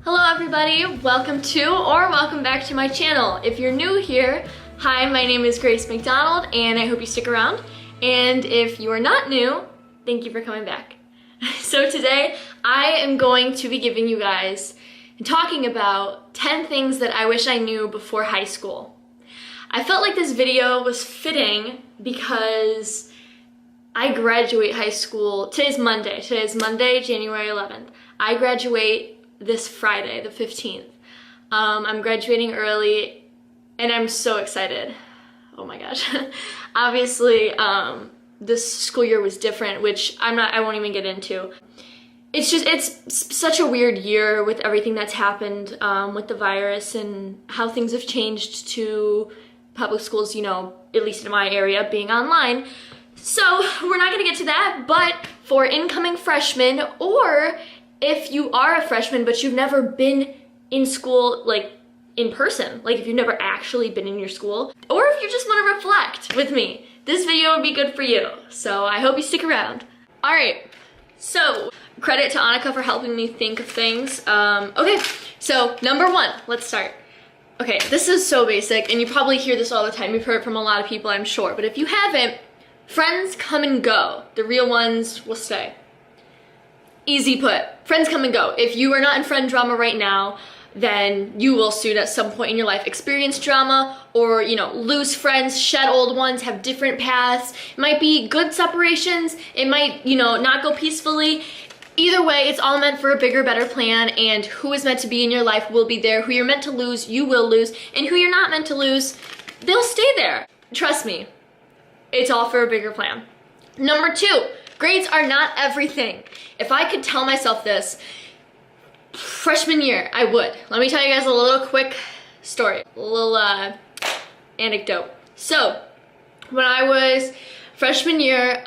Hello everybody, welcome to or welcome back to my channel. If you're new here, hi, my name is Grace McDonald and I hope you stick around. And if you are not new, thank you for coming back. So today I am going to be giving you guys and talking about 10 things that I wish I knew before high school. I felt like this video was fitting because I graduate high school. Today's Monday, January 11th. I graduate this Friday, the 15th. I'm graduating early and I'm so excited. Oh my gosh. Obviously, this school year was different, which I won't even get into. It's such a weird year with everything that's happened with the virus and how things have changed to public schools, you know, at least in my area, being online. So we're not gonna get to that, but for incoming freshmen, or if you are a freshman but you've never been in school, like in person, like if you've never actually been in your school, or if you just want to reflect with me, this video would be good for you. So I hope you stick around. All right, so credit to Annika for helping me think of things. Okay, so number one, let's start. Okay, this is so basic and you probably hear this all the time. You've heard it from a lot of people, I'm sure, but if you haven't, friends come and go. The real ones will stay. Easy put, friends come and go. If you are not in friend drama right now, then you will soon at some point in your life experience drama or, you know, lose friends, shed old ones, have different paths. It might be good separations, it might, you know, not go peacefully. Either way, it's all meant for a bigger, better plan, and who is meant to be in your life will be there. Who you're meant to lose, you will lose, and who you're not meant to lose, they'll stay there. Trust me, it's all for a bigger plan. Number two, grades are not everything. If I could tell myself this freshman year, I would. Let me tell you guys a little quick story, a little anecdote. So, when I was freshman year,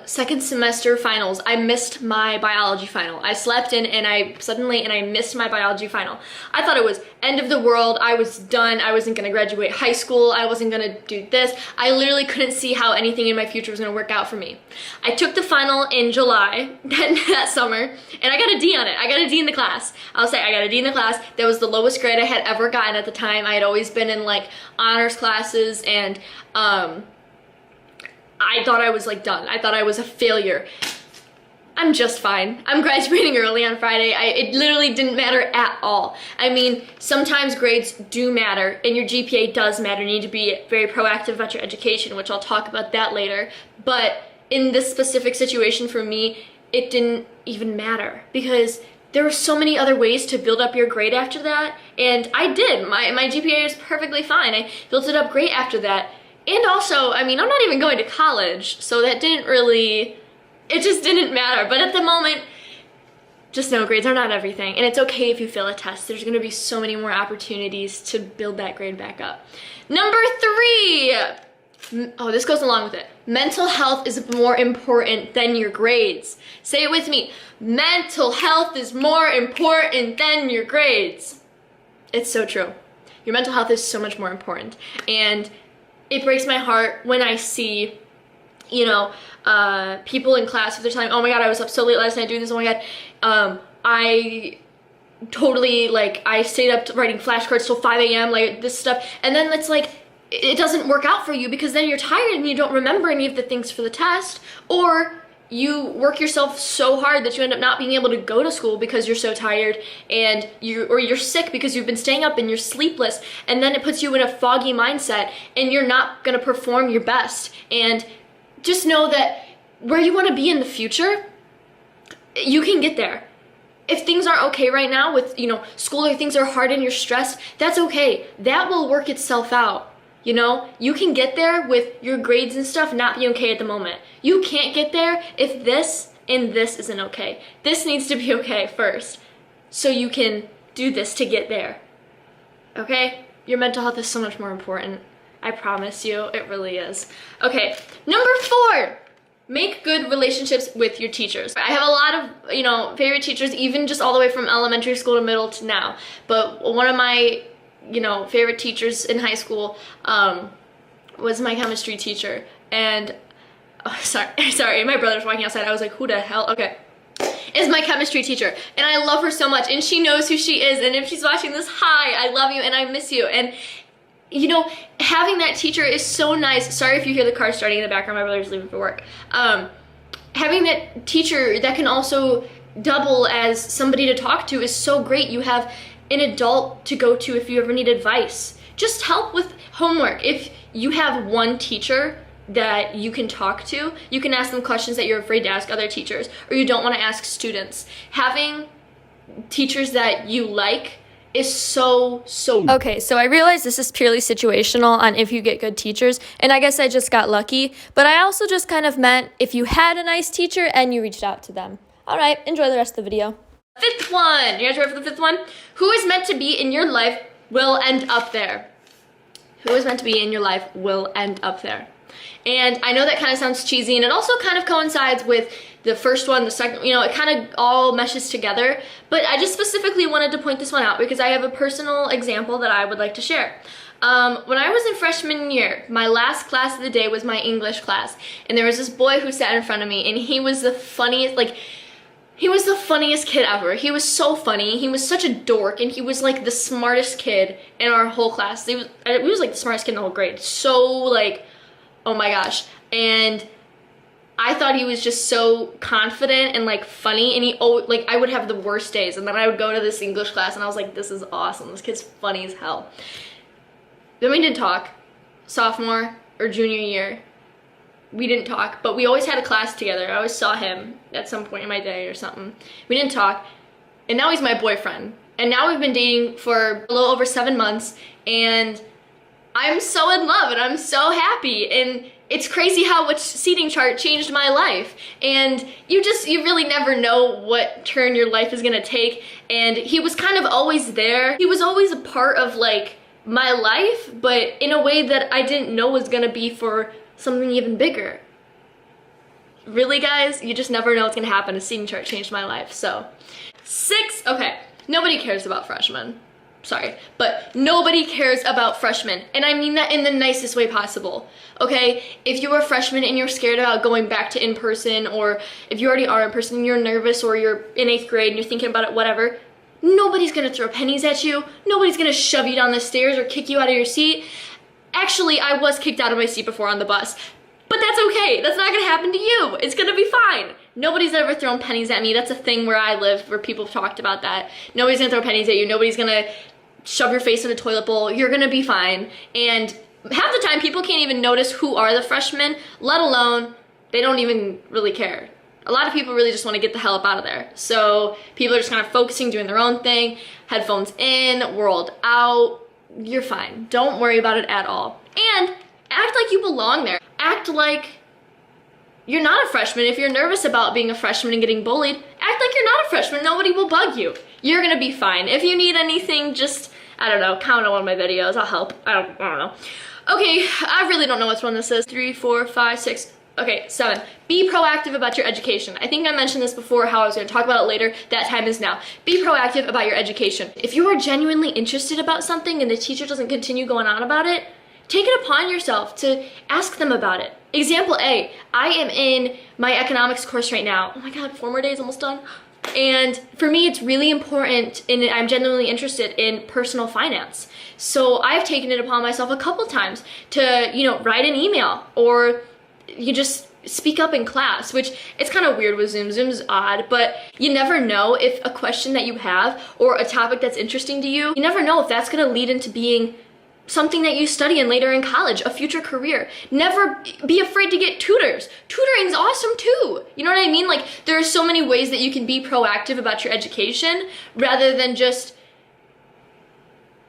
second semester finals, I missed my biology final. I slept in and I missed my biology final. I thought it was end of the world. I was done. I wasn't gonna graduate high school. I wasn't gonna do this. I literally couldn't see how anything in my future was gonna work out for me. I took the final in July, that summer, and I got a D on it. I got a D in the class. I'll say I got a D in the class. That was the lowest grade I had ever gotten at the time. I had always been in like honors classes and I thought I was like done. I thought I was a failure. I'm just fine. I'm graduating early on Friday. It literally didn't matter at all. I mean, sometimes grades do matter and your GPA does matter. You need to be very proactive about your education, which I'll talk about that later. But in this specific situation for me, it didn't even matter because there were so many other ways to build up your grade after that. And I did. My GPA is perfectly fine. I built it up great after that. And also, I mean, I'm not even going to college, so that didn't really, it just didn't matter. But at the moment, just know grades are not everything. And it's okay if you fail a test. There's gonna be so many more opportunities to build that grade back up. Number three, oh, this goes along with it. Mental health is more important than your grades. Say it with me. Mental health is more important than your grades. It's so true. Your mental health is so much more important. And it breaks my heart when I see, you know, people in class, if they're telling me, oh my god, I was up so late last night doing this, oh my god, I totally, like, I stayed up writing flashcards till 5 a.m., like, this stuff, and then it's like, it doesn't work out for you because then you're tired and you don't remember any of the things for the test, or you work yourself so hard that you end up not being able to go to school because you're so tired and you're sick because you've been staying up and you're sleepless, and then it puts you in a foggy mindset and you're not gonna perform your best. And just know that where you wanna be in the future, you can get there. If things aren't okay right now with, you know, school, or things are hard and you're stressed, that's okay. That will work itself out. You know, you can get there with your grades and stuff not being okay at the moment. You can't get there if this and this isn't okay. This needs to be okay first, so you can do this to get there. Okay? Your mental health is so much more important. I promise you, it really is. Okay, number four. Make good relationships with your teachers. I have a lot of, you know, favorite teachers, even just all the way from elementary school to middle to now. But one of my, you know, favorite teachers in high school was my chemistry teacher. And, oh, sorry, my brother's walking outside. I was like, who the hell? Okay. is my chemistry teacher, and I love her so much, and she knows who she is, and if she's watching this, hi, I love you and I miss you. And you know, having that teacher is so nice. Sorry if you hear the car starting in the background, my brother's leaving for work. Having that teacher that can also double as somebody to talk to is so great. You have an adult to go to if you ever need advice. Just help with homework. If you have one teacher that you can talk to, you can ask them questions that you're afraid to ask other teachers, or you don't want to ask students. Having teachers that you like is so okay. So I realize this is purely situational on if you get good teachers, and I guess I just got lucky, but I also just kind of meant if you had a nice teacher and you reached out to them. All right, enjoy the rest of the video. Fifth one. You guys ready for the fifth one? Who is meant to be in your life will end up there. Who is meant to be in your life will end up there. And I know that kind of sounds cheesy, and it also kind of coincides with the first one, the second, you know, it kind of all meshes together, but I just specifically wanted to point this one out because I have a personal example that I would like to share. When I was in freshman year, my last class of the day was my English class, and there was this boy who sat in front of me, and he was the funniest, like, he was the funniest kid ever. He was so funny. He was such a dork, and he was like the smartest kid in our whole class. He was like the smartest kid in the whole grade. So like, oh my gosh. And I thought he was just so confident and like funny, and like I would have the worst days, and then I would go to this English class and I was like, this is awesome. This kid's funny as hell. Then we didn't talk. Sophomore or junior year, we didn't talk, but we always had a class together. I always saw him at some point in my day or something. We didn't talk, and now he's my boyfriend. And now we've been dating for a little over 7 months, and I'm so in love and I'm so happy, and it's crazy how much seating chart changed my life. And you really never know what turn your life is gonna take, and he was kind of always there. He was always a part of like my life, but in a way that I didn't know was gonna be for something even bigger. Really, guys, you just never know what's gonna happen. A seating chart changed my life. So 6, okay, nobody cares about freshmen. Sorry, but nobody cares about freshmen, and I mean that in the nicest way possible, okay? If you're a freshman and you're scared about going back to in-person, or if you already are in person and you're nervous, or you're in 8th grade and you're thinking about it, whatever, nobody's gonna throw pennies at you. Nobody's gonna shove you down the stairs or kick you out of your seat. Actually, I was kicked out of my seat before on the bus, but that's okay. That's not gonna happen to you. It's gonna be fine. Nobody's ever thrown pennies at me. That's a thing where I live, where people have talked about that. Nobody's gonna throw pennies at you. Nobody's gonna shove your face in a toilet bowl. You're gonna be fine. And half the time, people can't even notice who are the freshmen, let alone they don't even really care. A lot of people really just want to get the hell up out of there. So people are just kind of focusing, doing their own thing, headphones in, world out. You're fine. Don't worry about it at all. And act like you belong there. Act like you're not a freshman. If you're nervous about being a freshman and getting bullied, act like you're not a freshman. Nobody will bug you. You're gonna be fine. If you need anything, just, I don't know, comment on one of my videos. I'll help. I don't know. Okay, I really don't know which one this is. 3, 4, 5, 6. Okay, 7. Be proactive about your education. I think I mentioned this before, how I was gonna talk about it later. That time is now. Be proactive about your education. If you are genuinely interested about something and the teacher doesn't continue going on about it, take it upon yourself to ask them about it. Example A, I am in my economics course right now. Oh my God, 4 more days, almost done. And for me, it's really important, and I'm genuinely interested in personal finance. So I've taken it upon myself a couple times to, you know, write an email, or you just speak up in class, which it's kind of weird with Zoom. Zoom's odd, but you never know if a question that you have or a topic that's interesting to you, you never know if that's gonna lead into being something that you study in later in college, a future career. Never be afraid to get tutors. Tutoring's awesome too. You know what I mean? Like, there are so many ways that you can be proactive about your education rather than just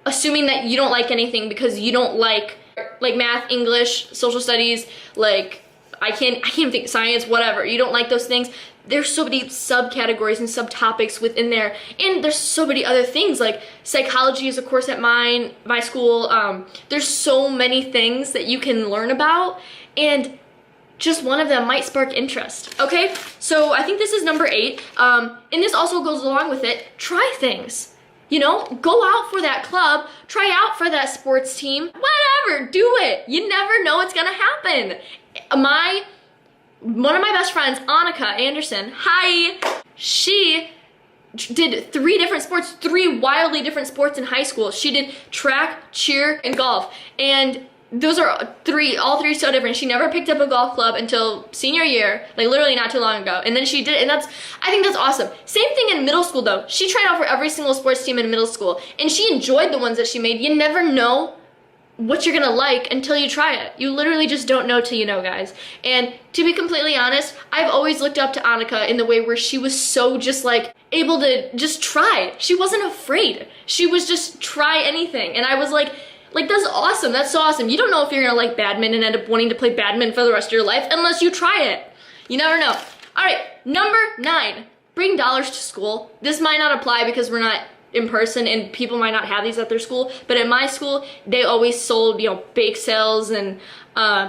assuming that you don't like anything because you don't like math, English, social studies, like I can't even think science, whatever. You don't like those things. There's so many subcategories and subtopics within there, and there's so many other things, like psychology is a course at my school. There's so many things that you can learn about, and just one of them might spark interest. Okay, so I think this is number 8, and this also goes along with it. Try things. You know, go out for that club, try out for that sports team, whatever, do it. You never know what's gonna happen. One of my best friends, Annika Anderson, hi, she did 3 different sports, 3 wildly different sports in high school. She did track, cheer, and golf. And those are all three so different. She never picked up a golf club until senior year, like literally not too long ago. And then she did it, and I think that's awesome. Same thing in middle school though. She tried out for every single sports team in middle school, and she enjoyed the ones that she made. You never know what you're gonna like until you try it. You literally just don't know till you know, guys. And to be completely honest, I've always looked up to Annika in the way where she was so just like able to just try. She wasn't afraid. She was just try anything. And I was like, that's awesome. That's so awesome. You don't know if you're gonna like badminton and end up wanting to play badminton for the rest of your life unless you try it. You never know. All right, number 9, bring dollars to school. This might not apply because we're not in person and people might not have these at their school, but at my school, they always sold, you know, bake sales, and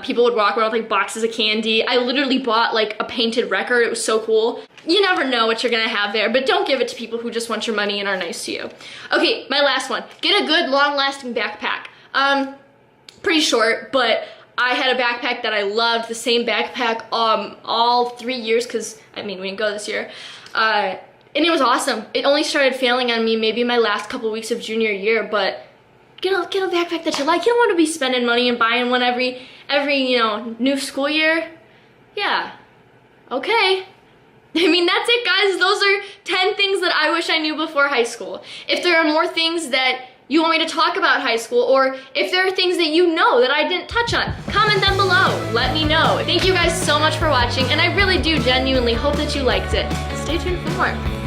people would walk around with like boxes of candy. I literally bought like a painted record. It was so cool. You never know what you're gonna have there, but don't give it to people who just want your money and are nice to you. Okay, my last one. Get a good, long-lasting backpack. Pretty short, but I had a backpack that I loved, the same backpack all 3 years, because, I mean, we didn't go this year. And it was awesome. It only started failing on me maybe my last couple weeks of junior year, but get a backpack that you like. You don't want to be spending money and buying one every you know, new school year. Yeah, okay. I mean, that's it, guys. Those are 10 things that I wish I knew before high school. If there are more things that you want me to talk about high school, or if there are things that you know that I didn't touch on, comment them below. Let me know. Thank you guys so much for watching, and I really do genuinely hope that you liked it. Stay tuned for more.